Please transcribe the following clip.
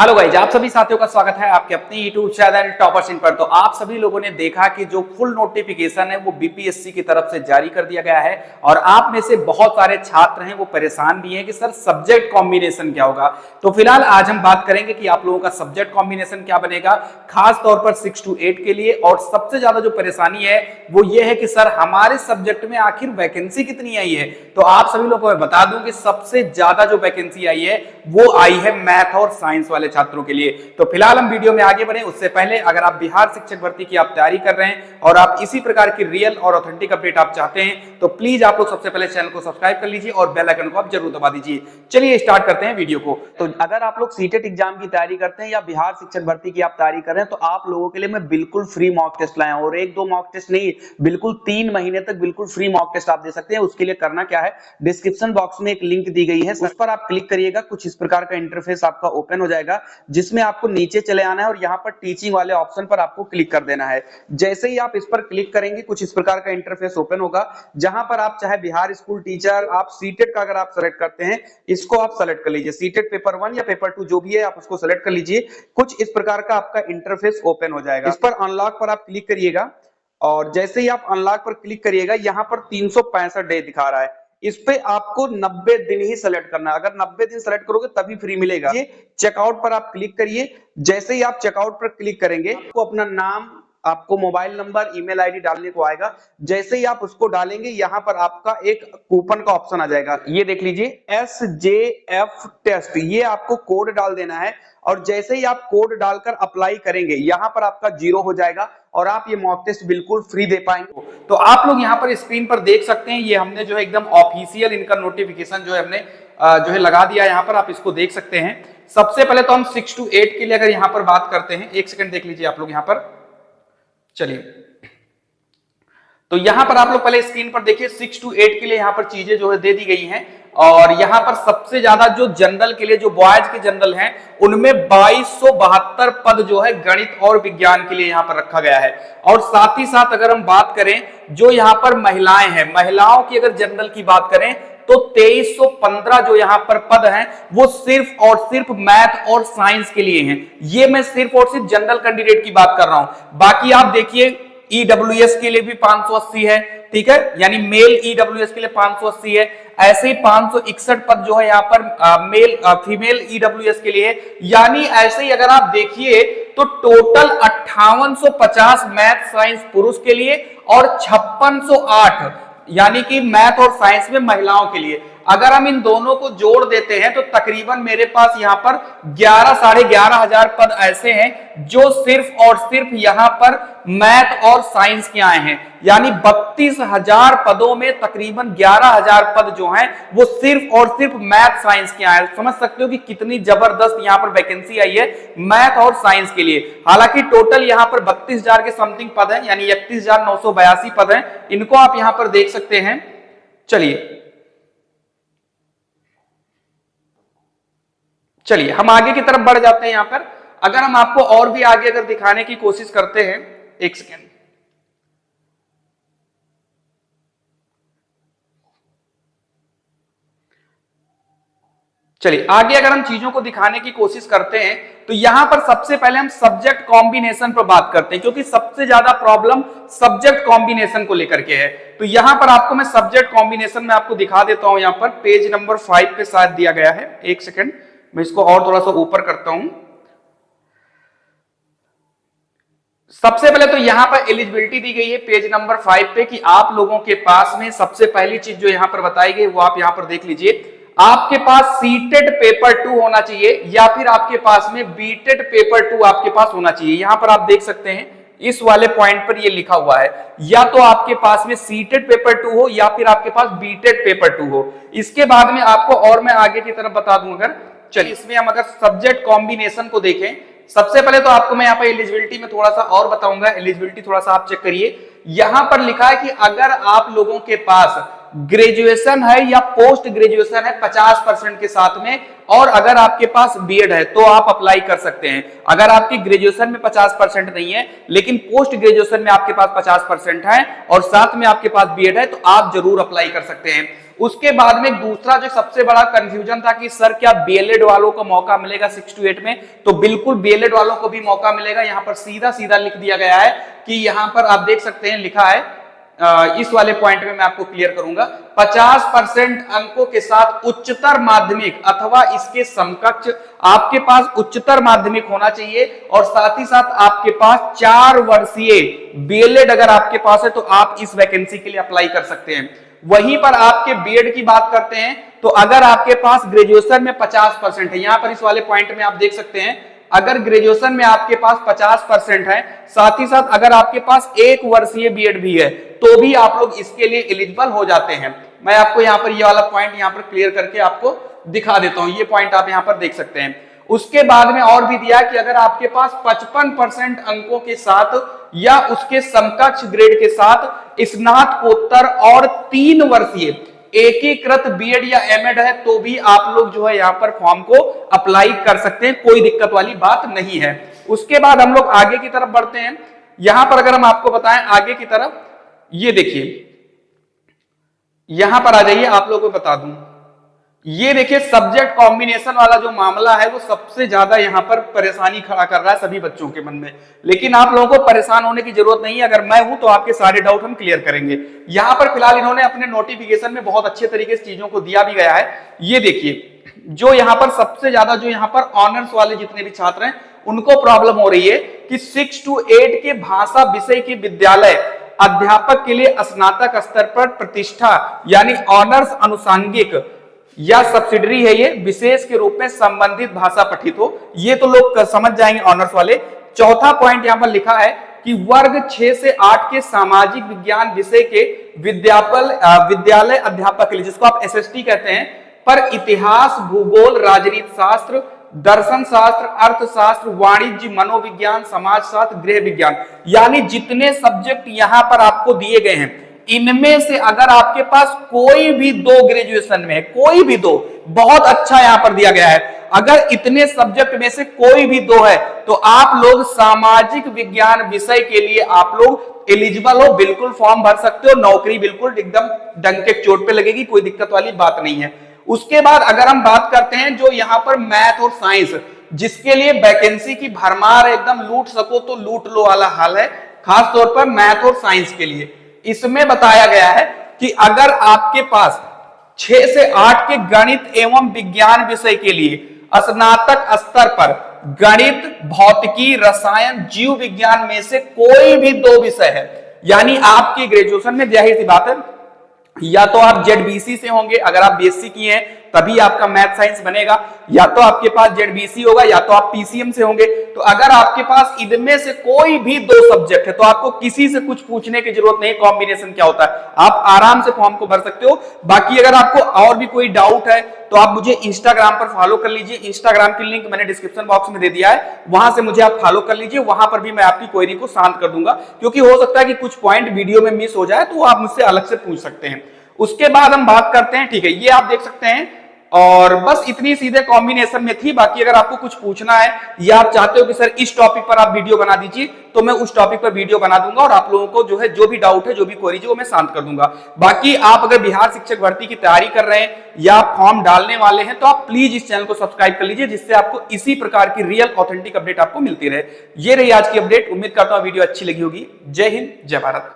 Hello guys, आप सभी साथियों का स्वागत है आपके अपने यूट्यूब चैनल टॉपर्स इन पर। तो आप सभी लोगों ने देखा कि जो फुल नोटिफिकेशन है वो बीपीएससी की तरफ से जारी कर दिया गया है और आप में से बहुत सारे छात्र हैं वो परेशान भी हैं कि सर सब्जेक्ट कॉम्बिनेशन क्या होगा। तो फिलहाल आज हम बात करेंगे कि आप लोगों का सब्जेक्ट कॉम्बिनेशन क्या बनेगा, खास तौर पर 6 to 8 के लिए। और सबसे ज्यादा जो परेशानी है वो ये है कि सर हमारे सब्जेक्ट में आखिर वैकेंसी कितनी आई है। तो आप सभी लोगों को मैं बता दूं कि सबसे ज्यादा जो वैकेंसी आई है वो आई है मैथ और साइंस वाले छात्रों के लिए। तो फिलहाल हम वीडियो में आगे बढ़े उससे पहले अगर आप बिहार शिक्षक भर्ती की आप तैयारी कर रहे हैं और आप इसी प्रकार की रियल और ऑथेंटिक अपडेट आप चाहते हैं तो प्लीज आप लोग सबसे पहले चैनल को सब्सक्राइब कर लीजिए और बेल आइकन को आप जरूर दबा दीजिए। चलिए स्टार्ट करते हैं वीडियो को। तो अगर आप लोग सीटेट एग्जाम की तैयारी करते हैं या बिहार शिक्षक भर्ती की आप तैयारी कर रहे हैं तो आप लोगों के लिए मैं बिल्कुल फ्री मॉक टेस्ट लाया हूं। और एक दो मॉक टेस्ट नहीं, बिल्कुल 3 महीने तक बिल्कुल फ्री मॉक टेस्ट आप दे सकते हैं। उसके लिए करना क्या है, डिस्क्रिप्शन बॉक्स में एक लिंक दी गई है, उस पर आप क्लिक करिएगा। कुछ इस प्रकार का इंटरफेस आपका ओपन हो जाएगा जिसमें आपको नीचे चले आना है और यहाँ पर टीचिंग वाले ऑप्शन पर आपको क्लिक कर देना है। जैसे ही आप इस पर क्लिक करेंगे कुछ इस प्रकार का इंटरफेस ओपन होगा जहां पर आप चाहे बिहार स्कूल टीचर, आप सीटेट का अगर आप सेलेक्ट करते हैं इसको आप सेलेक्ट कर लीजिए। सीटेट पेपर 1 या पेपर 2 जो भी है आप उसको सेलेक्ट कर लीजिए। कुछ इस प्रकार का आपका इंटरफेस ओपन हो जाएगा। इस पर अनलॉक पर आप क्लिक करिएगा और जैसे ही आप अनलॉक पर क्लिक करिएगा यहाँ पर 365 डे दिखा रहा है। इस पे आपको 90 दिन ही सेलेक्ट करना है। अगर 90 दिन सेलेक्ट करोगे तभी फ्री मिलेगा। ये चेकआउट पर आप क्लिक करिए। जैसे ही आप चेकआउट पर क्लिक करेंगे आपको अपना नाम, आपको मोबाइल नंबर, ईमेल आईडी डालने को आएगा। जैसे ही आप उसको डालेंगे यहाँ पर आपका एक कूपन का ऑप्शन आ जाएगा। ये देख लीजिए SJF टेस्ट, ये आपको कोड डाल देना है और जैसे ही आप कोड डालकर अप्लाई करेंगे यहाँ पर आपका 0 हो जाएगा और आप ये मॉक टेस्ट बिल्कुल फ्री दे पाएंगे। तो आप लोग यहाँ पर स्क्रीन पर देख सकते हैं, ये हमने जो है एकदम ऑफिशियल इनका नोटिफिकेशन जो है हमने जो है लगा दिया है। यहाँ पर आप इसको देख सकते हैं। सबसे पहले तो हम 6 to 8 के लिए अगर यहाँ पर बात करते हैं, एक सेकंड देख लीजिए आप लोग यहाँ पर। चलिए, तो यहां पर आप लोग पहले स्क्रीन पर देखिए 6 to 8 के लिए यहां पर चीजें जो है दे दी गई हैं। और यहां पर सबसे ज्यादा जो जनरल के लिए, जो बॉयज के जनरल हैं, उनमें 2272 पद जो है गणित और विज्ञान के लिए यहां पर रखा गया है। और साथ ही साथ अगर हम बात करें जो यहां पर महिलाएं हैं, महिलाओं की अगर जनरल की बात करें तो 2315 जो यहां पर पद हैं वो सिर्फ और सिर्फ मैथ और साइंस के लिए हैं। ये मैं सिर्फ और सिर्फ जनरल कैंडिडेट की बात कर रहा हूं। बाकी आप देखिए ईडब्ल्यूएस के लिए भी 580 है, ठीक है, यानी मेल ईडब्ल्यूएस के लिए 580 है। ऐसे ही 561 पद जो है यहाँ पर फीमेल ईडब्ल्यूएस के लिए। यानी ऐसे ही अगर आप देखिए तो टोटल 5850 मैथ साइंस पुरुष के लिए और 5608 यानी कि मैथ और साइंस में महिलाओं के लिए। अगर हम इन दोनों को जोड़ देते हैं तो तकरीबन मेरे पास यहां पर 11 साढ़े 11,000 पद ऐसे हैं जो सिर्फ और सिर्फ यहां पर मैथ और साइंस के आए हैं। यानी 32,000 पदों में तकरीबन 11,000 पद जो हैं वो सिर्फ और सिर्फ मैथ साइंस के आए हैं। समझ सकते हो कि कितनी जबरदस्त यहां पर वैकेंसी आई है मैथ और साइंस के लिए। हालांकि टोटल यहां पर 32,000 के समथिंग पद हैं, यानी 31,982 पद हैं। इनको आप यहां पर देख सकते हैं। चलिए हम आगे की तरफ बढ़ जाते हैं। यहां पर अगर हम आपको और भी आगे अगर दिखाने की कोशिश करते हैं, एक सेकेंड, चलिए आगे अगर हम चीजों को दिखाने की कोशिश करते हैं तो यहां पर सबसे पहले हम सब्जेक्ट कॉम्बिनेशन पर बात करते हैं क्योंकि सबसे ज्यादा प्रॉब्लम सब्जेक्ट कॉम्बिनेशन को लेकर के है। तो यहां पर आपको मैं सब्जेक्ट कॉम्बिनेशन में आपको दिखा देता हूं। यहां पर पेज नंबर 5 पे शायद दिया गया है, एक सेकेंड मैं इसको और थोड़ा सा ऊपर करता हूं। सबसे पहले तो यहां पर एलिजिबिलिटी दी गई है पेज नंबर 5 पे कि आप लोगों के पास में सबसे पहली चीज जो यहां पर बताई गई वो आप यहां पर देख लीजिए। आपके पास सीटेट पेपर 2 होना चाहिए या फिर आपके पास में बीटेट पेपर 2 आपके पास होना चाहिए। यहां पर आप देख सकते हैं इस वाले पॉइंट पर ये लिखा हुआ है, या तो आपके पास में सीटेट पेपर 2 हो या फिर आपके पास बीटेट पेपर 2 हो। इसके बाद में आपको और मैं आगे की तरफ बता दूं। अगर चलिए इसमें हम अगर सब्जेक्ट कॉम्बिनेशन को देखें, सबसे पहले तो आपको मैं यहाँ पर एलिजिबिलिटी में थोड़ा सा और बताऊंगा। एलिजिबिलिटी थोड़ा सा आप चेक करिए। यहां पर लिखा है कि अगर आप लोगों के पास ग्रेजुएशन है या पोस्ट ग्रेजुएशन है 50% के साथ में, और अगर आपके पास बीएड है तो आप अप्लाई कर सकते हैं। अगर आपकी ग्रेजुएशन में 50% नहीं है लेकिन पोस्ट ग्रेजुएशन में आपके पास 50% है और साथ में आपके पास बीएड है तो आप जरूर अप्लाई कर सकते हैं। उसके बाद में दूसरा जो सबसे बड़ा कंफ्यूजन था कि सर क्या बीएलएड वालों को मौका मिलेगा 6 to 8 में, तो बिल्कुल बीएलएड वालों को भी मौका मिलेगा। यहां पर सीधा सीधा लिख दिया गया है कि यहां पर आप देख सकते हैं लिखा है, इस वाले पॉइंट में मैं आपको क्लियर करूंगा, 50% अंकों के साथ उच्चतर माध्यमिक अथवा इसके समकक्ष आपके पास उच्चतर माध्यमिक होना चाहिए और साथ ही साथ आपके पास 4 वर्षीय बीएलएड अगर आपके पास है तो आप इस वैकेंसी के लिए अप्लाई कर सकते हैं। वहीं पर आपके बीएड की बात करते हैं तो अगर आपके पास ग्रेजुएशन में 50% है, यहां पर इस वाले पॉइंट में आप देख सकते हैं, अगर ग्रेजुएशन में आपके पास 50% है, साथ ही साथ अगर आपके पास 1 वर्षीय बीएड भी है तो भी आप लोग इसके लिए एलिजिबल हो जाते हैं। मैं आपको यहाँ पर ये वाला पॉइंट यहाँ पर क्लियर करके आपको दिखा देता हूं, ये पॉइंट आप यहाँ पर देख सकते हैं। उसके बाद में और भी दिया कि अगर आपके पास 55% अंकों के साथ या उसके समकक्ष ग्रेड के साथ स्नातकोत्तर और 3 वर्षीय एकीकृत बीएड या एमएड है तो भी आप लोग जो है यहाँ पर फॉर्म को अप्लाई कर सकते हैं, कोई दिक्कत वाली बात नहीं है। उसके बाद हम लोग आगे की तरफ बढ़ते हैं। यहां पर अगर हम आपको बताएं आगे की तरफ, ये देखिए यहां पर आ जाइए, आप लोगों को बता दूं, ये देखिए सब्जेक्ट कॉम्बिनेशन वाला जो मामला है वो सबसे ज्यादा यहां पर परेशानी खड़ा कर रहा है सभी बच्चों के मन में। लेकिन आप लोगों को परेशान होने की जरूरत नहीं है, अगर मैं हूं तो आपके सारे डाउट हम क्लियर करेंगे। यहां पर फिलहाल इन्होंने अपने नोटिफिकेशन में बहुत अच्छे तरीके से चीजों को दिया भी गया है। ये देखिए जो यहां पर सबसे ज्यादा जो यहां पर ऑनर्स वाले जितने भी छात्र हैं उनको प्रॉब्लम हो रही है कि 6 to 8 के भाषा विषय के विद्यालय अध्यापक के लिए स्नातक स्तर पर प्रतिष्ठा यानी ऑनर्स अनुषंगिक या सब्सिडरी है, ये विशेष के रूप में संबंधित भाषा पठित हो, ये तो लोग समझ जाएंगे ऑनर्स वाले। चौथा पॉइंट यहां पर लिखा है कि वर्ग 6 से 8 के सामाजिक विज्ञान विषय के विद्यालय अध्यापक के लिए, जिसको आप एसएसटी कहते हैं, पर इतिहास, भूगोल, राजनीति शास्त्र, दर्शन शास्त्र, अर्थशास्त्र, वाणिज्य, मनोविज्ञान, समाजशास्त्र, गृह विज्ञान, यानी जितने सब्जेक्ट यहां पर आपको दिए गए हैं इनमें से अगर आपके पास कोई भी 2 ग्रेजुएशन में है, कोई भी 2, बहुत अच्छा यहां पर दिया गया है, अगर इतने सब्जेक्ट में से कोई भी 2 है तो आप लोग सामाजिक विज्ञान विषय के लिए आप लोग एलिजिबल हो, बिल्कुल फॉर्म भर सकते हो, नौकरी बिल्कुल एकदम डंके चोट पे लगेगी, कोई दिक्कत वाली बात नहीं है। उसके बाद अगर हम बात करते हैं जो यहां पर मैथ और साइंस, जिसके लिए वैकेंसी की भरमार एकदम लूट सको तो लूट लो वाला हाल है, खास तौर पर मैथ और साइंस के लिए, इसमें बताया गया है कि अगर आपके पास 6 से 8 के गणित एवं विज्ञान विषय के लिए स्नातक स्तर पर गणित, भौतिकी, रसायन, जीव विज्ञान में से कोई भी 2 विषय है, यानी आपकी ग्रेजुएशन में जाहिर सी बात है या तो आप जेडबीसी से होंगे, अगर आप बीएससी किए हैं तभी आपका मैथ साइंस बनेगा, या तो आपके पास जेडबीसी होगा या तो आप पीसीएम से होंगे। तो अगर आपके पास इनमें से कोई भी 2 सब्जेक्ट है तो आपको किसी से कुछ पूछने की जरूरत नहीं, कॉम्बिनेशन क्या होता है, आप आराम से फॉर्म को भर सकते हो। बाकी अगर आपको और भी कोई डाउट है तो आप मुझे इंस्टाग्राम पर फॉलो कर लीजिए, इंस्टाग्राम की लिंक मैंने डिस्क्रिप्शन बॉक्स में दे दिया है, वहां से मुझे आप फॉलो कर लीजिए, वहां पर भी मैं आपकी क्वेरी को शांत कर दूंगा, क्योंकि हो सकता है कि कुछ पॉइंट वीडियो में मिस हो जाए तो आप मुझसे अलग से पूछ सकते हैं। उसके बाद हम बात करते हैं, ठीक है, ये आप देख सकते हैं, और बस इतनी सीधे कॉम्बिनेशन में थी। बाकी अगर आपको कुछ पूछना है या आप चाहते हो कि सर इस टॉपिक पर आप वीडियो बना दीजिए तो मैं उस टॉपिक पर वीडियो बना दूंगा और आप लोगों को जो है जो भी डाउट है, जो भी क्वेरी है वो मैं शांत कर दूंगा। बाकी आप अगर बिहार शिक्षक भर्ती की तैयारी कर रहे हैं या फॉर्म डालने वाले हैं तो आप प्लीज इस चैनल को सब्सक्राइब कर लीजिए, जिससे आपको इसी प्रकार की रियल ऑथेंटिक अपडेट आपको मिलती रहे। ये रही आज की अपडेट, उम्मीद करता हूं वीडियो अच्छी लगी होगी। जय हिंद, जय भारत।